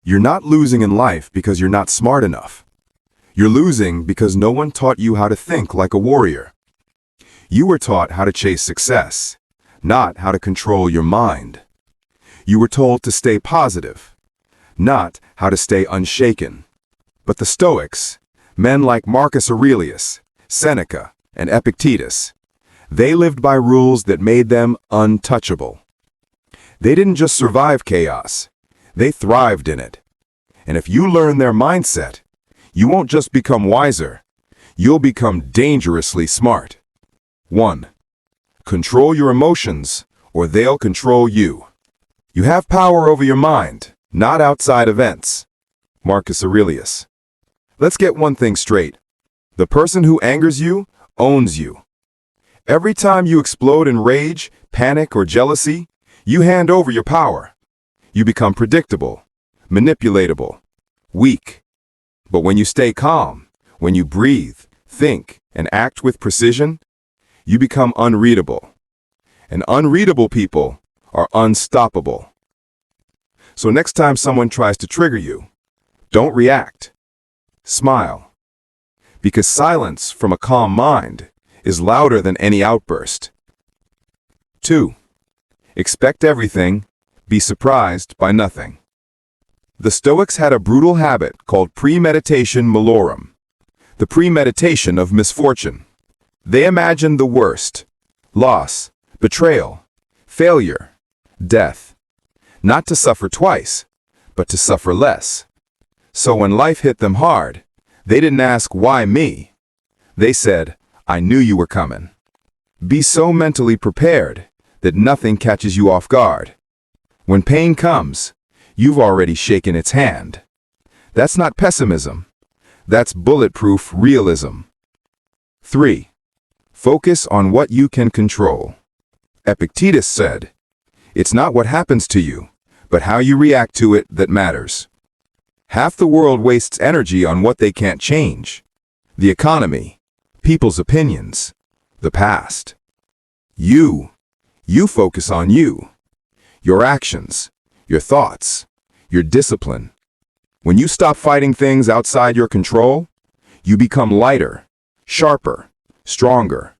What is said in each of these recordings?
You're not losing in life because you're not smart enough. You're losing because no one taught you how to think like a warrior. You were taught how to chase success, not how to control your mind. You were told to stay positive, not how to stay unshaken. But the Stoics, men like Marcus Aurelius, Seneca, and Epictetus, they lived by rules that made them untouchable. They didn't just survive chaos, they thrived in it. And if you learn their mindset, you won't just become wiser, you'll become dangerously smart. 1. Control your emotions, or they'll control you. You have power over your mind, not outside events. Marcus Aurelius. Let's get one thing straight. The person who angers you owns you. Every time you explode in rage, panic, or jealousy, you hand over your power. You become predictable, manipulatable, weak. But when you stay calm, when you breathe, think, and act with precision, you become unreadable. And unreadable people are unstoppable. So next time someone tries to trigger you, don't react. Smile. Because silence from a calm mind is louder than any outburst. 2. Expect everything, be surprised by nothing. The Stoics had a brutal habit called premeditation malorum, the premeditation of misfortune. They imagined the worst: loss, betrayal, failure, death. Not to suffer twice, but to suffer less. So when life hit them hard, they didn't ask, "Why me?" They said, "I knew you were coming." Be so mentally prepared that nothing catches you off guard. When pain comes, you've already shaken its hand. That's not pessimism. That's bulletproof realism. 3. Focus on what you can control. Epictetus said, "It's not what happens to you, but how you react to it that matters." Half the world wastes energy on what they can't change: the economy, people's opinions, the past. You focus on you, your actions, your thoughts, your discipline. When you stop fighting things outside your control, you become lighter, sharper, stronger.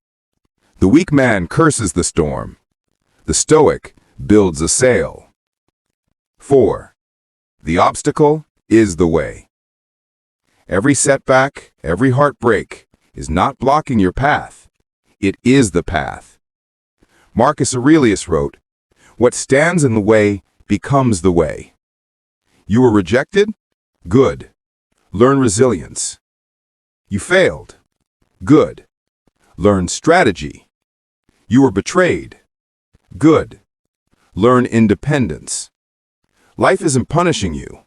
The weak man curses the storm. The Stoic builds a sail. 4. The obstacle is the way. Every setback, every heartbreak is not blocking your path. It is the path. Marcus Aurelius wrote, "What stands in the way becomes the way." You were rejected? Good. Learn resilience. You failed? Good. Learn strategy. You were betrayed? Good. Learn independence. Life isn't punishing you.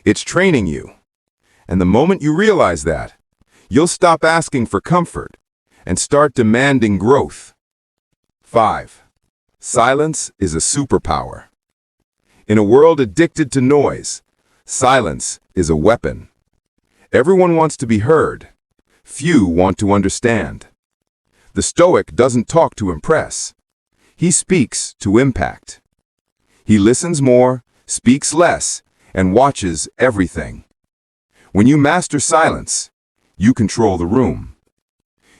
It's training you. And the moment you realize that, you'll stop asking for comfort and start demanding growth. 5. Silence is a superpower. In a world addicted to noise, silence is a weapon. Everyone wants to be heard. Few want to understand. The Stoic doesn't talk to impress. He speaks to impact. He listens more, speaks less, and watches everything. When you master silence, you control the room.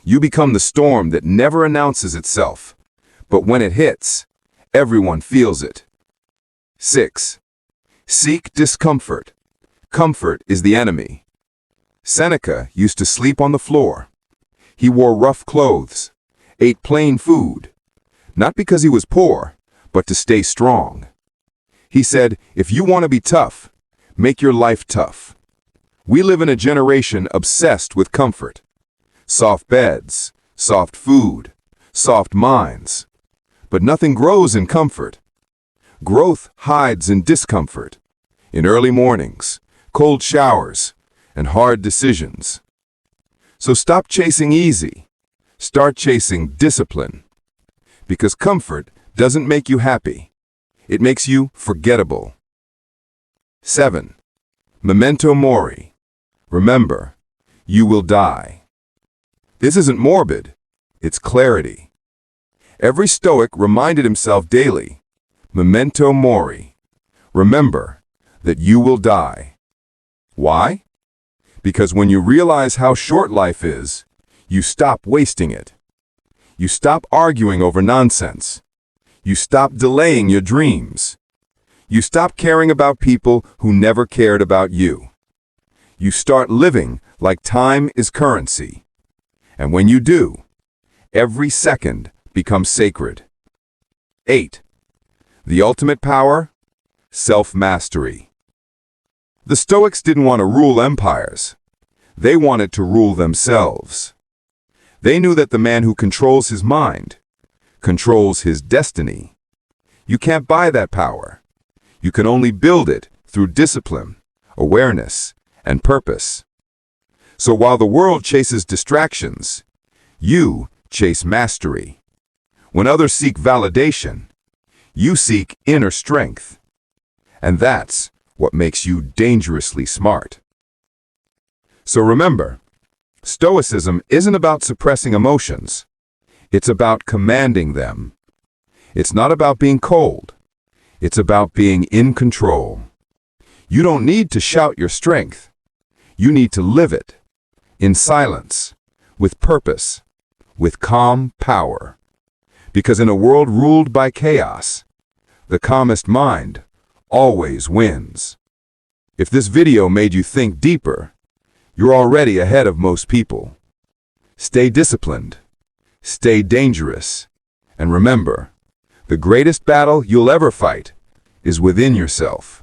You become the storm that never announces itself, but when it hits, everyone feels it. 6. Seek discomfort. Comfort is the enemy. Seneca used to sleep on the floor. He wore rough clothes, ate plain food, not because he was poor, but to stay strong. He said, "If you want to be tough, make your life tough." We live in a generation obsessed with comfort. Soft beds, soft food, soft minds. But nothing grows in comfort. Growth hides in discomfort, in early mornings, cold showers, and hard decisions. So stop chasing easy. Start chasing discipline. Because comfort doesn't make you happy. It makes you forgettable. 7. Memento mori. Remember, you will die. This isn't morbid, it's clarity. Every Stoic reminded himself daily, memento mori. Remember, that you will die. Why? Because when you realize how short life is, you stop wasting it. You stop arguing over nonsense. You stop delaying your dreams. You stop caring about people who never cared about you. You start living like time is currency. And when you do, every second becomes sacred. 8. The ultimate power? Self-mastery. The Stoics didn't want to rule empires. They wanted to rule themselves. They knew that the man who controls his mind controls his destiny. You can't buy that power. You can only build it through discipline, awareness, and purpose. So while the world chases distractions, you chase mastery. When others seek validation, you seek inner strength. And that's what makes you dangerously smart. So remember, Stoicism isn't about suppressing emotions. It's about commanding them. It's not about being cold. It's about being in control. You don't need to shout your strength. You need to live it, in silence, with purpose, with calm power. Because in a world ruled by chaos, the calmest mind always wins. If this video made you think deeper, you're already ahead of most people. Stay disciplined, stay dangerous, and remember, the greatest battle you'll ever fight is within yourself.